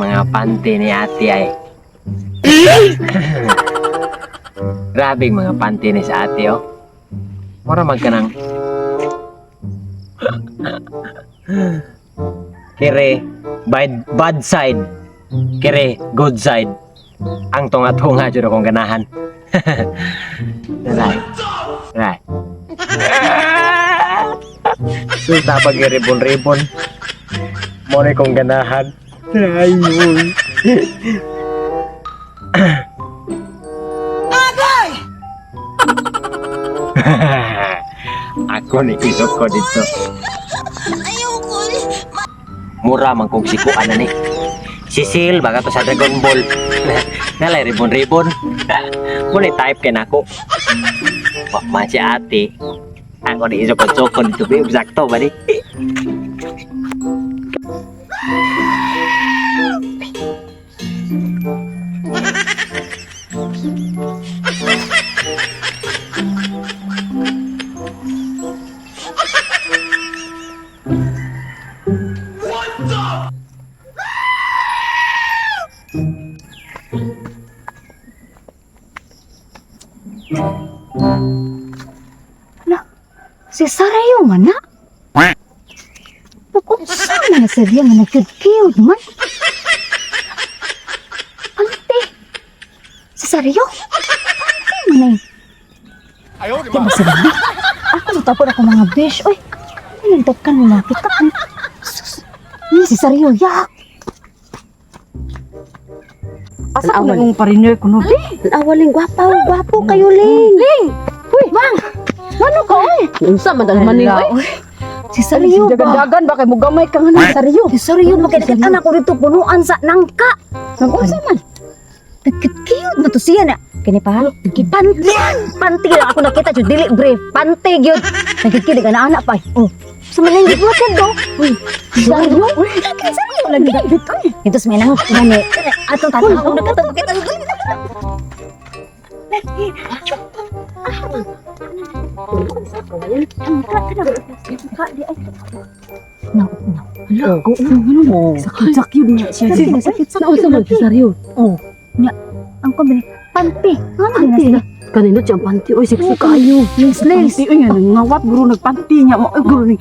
mga panty ni ate ay. Grabe mga panty ni sa ate oh. Mura magkanang kire bad side, kire good side. Ang tunga-tunga jud akong ganahan. Right. Suta pag ribon-ribon. Mo na kong ganahan. Ayun. Agay! Ako ni isok ko dito. Ayoko. Mura man kong sikuan na ni. Sisil, baka to sa Dragon Ball. Nalay ribon-ribon. Muna type kay nako. Wak si ate. Ako ni isok ko dito. Sakto ba ni? Si Sarayo man na? Kung saan na sa diya nga nagkid-kid man? Ante? Si Sarayo? Ante man ay? Di ba sila na? Ako natapon ako mga besh. Uy, nagtakan mo na kita. Sus, ni si Sarayo, yak! Asa ko nang pariner ko no? Ang awaling gwapo kayo, Ling! Ling! Uy, Mang! Ano ka, oy? Unsa man dal maning oy? Si Sarayo ba? Dagan-dagan ba kay mo gamay ka nga na Sarayo? Si Sarayo, magkitakitan ako dito punuan sa nangka. Nag-unsa man? Nagkit-cute na to siya na. Kini pa? Panty! Panty lang ako nakita, Jud. Dili, brief. Panty, Jud. Nagkit-cute ka na anak pa. Oh. Sa malinggit mo ka do. Uy, Sarayo? Sarayo lagi. Ito sa may nang gani. Atong tatang ako nakatong kita. Sakit niya siya. Sakit Nausa man si Sarayo. Oh, nya. Ang kombine. Panty. Panty. Kanino siyang panty oy sexy kayo. Yes, Panty oy nga ngawat guru nagpanty niya. Ay guru ni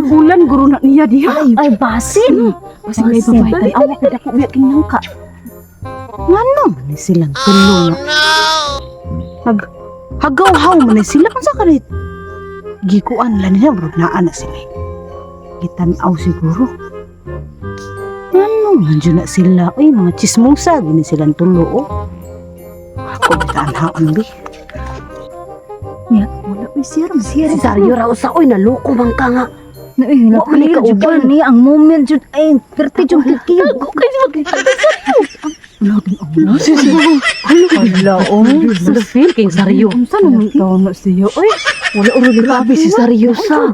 ulan guru na niya diha. Ay, basin. Kasi may babaytan awak kada ko biya kinyang ka. Ngano? Ni silang tulong. Hagaw-haw man sila kan sa kanit. Gikuan lang nila bro na ana sila. Gitanaw siguro. Ano man dyan na sila? Uy, mga chismosa. Gini silang tulo, oh. Ako gitanhaon bi. Ya, wala may siram. Si Sarayo raw sa oy naloko man ka nga. Uy, Wa man napili ikaw dyan ni ang moment dyan. Ay, perti dyan kikil. Ako kay Lagi ang mga. Hala, oh. Sa feel king Sarayo. Saan naman ikaw na siya? Uy, Wala uro ni grabe si Sarayo sa.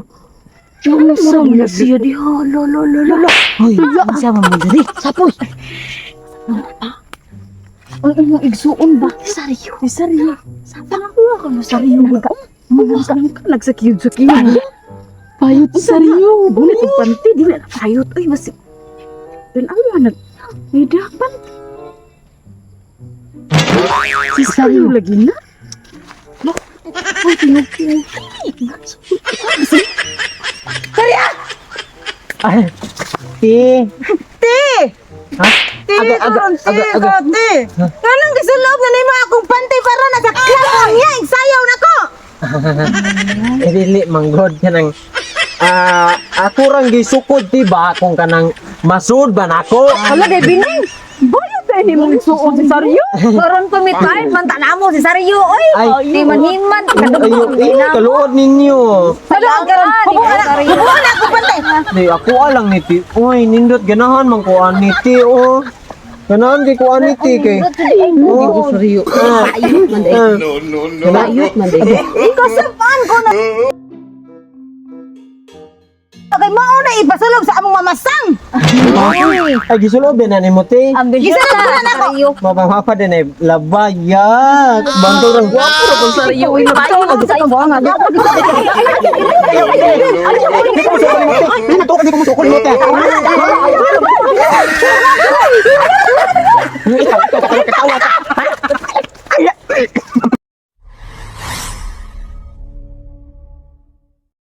Yung sa na siya di lo. uy, ang siya mamadari. Sapoy. Uy, ang igsuon ba? Sarayo. Si Sarayo. Saan ako na Sarayo? Nagsakiyod. Payot si Sarayo. Bulit ang panty. Di na payot. Uy, mas... Dan ang manag... May dapan. Si Sarayo lagi na. Uy, tinagpili. Ay, ti. Ha? Aga. Anong gisulog na nimo akong panty para nasakyan niya? Sayaw na ko. Dili manggod ka ng ako rang gisukod ti ba kung kanang masud ba nako? Hala, day bining. Bayad tayo ni mong isuon si Sarayo. Karon kumitay, mantana mo si Sarayo. Uy, Ay, di manhiman. ayo kaluod ninyo. Salamat karon. Sarayo. Wala ko panty. Di ako alang ni ti. Oy, nindot ganahan man ko ani ti oh. Ganahan di ko ani ti kay. Oh, Sarayo. Bayot man day. Bayot man day. Ikaw sapan ko na. Okay, mao na ipasulog sa among mamasang. Ay gisulob na nimo ti. Ambisyon Gisulog na ako. Sarayo. Mapamapa din ay labayat. Banto rang Guwapo ra kung Sarayo. Uy, Bayot napatawag sa sa kambangan. Di ko musukol mo te. Ikaw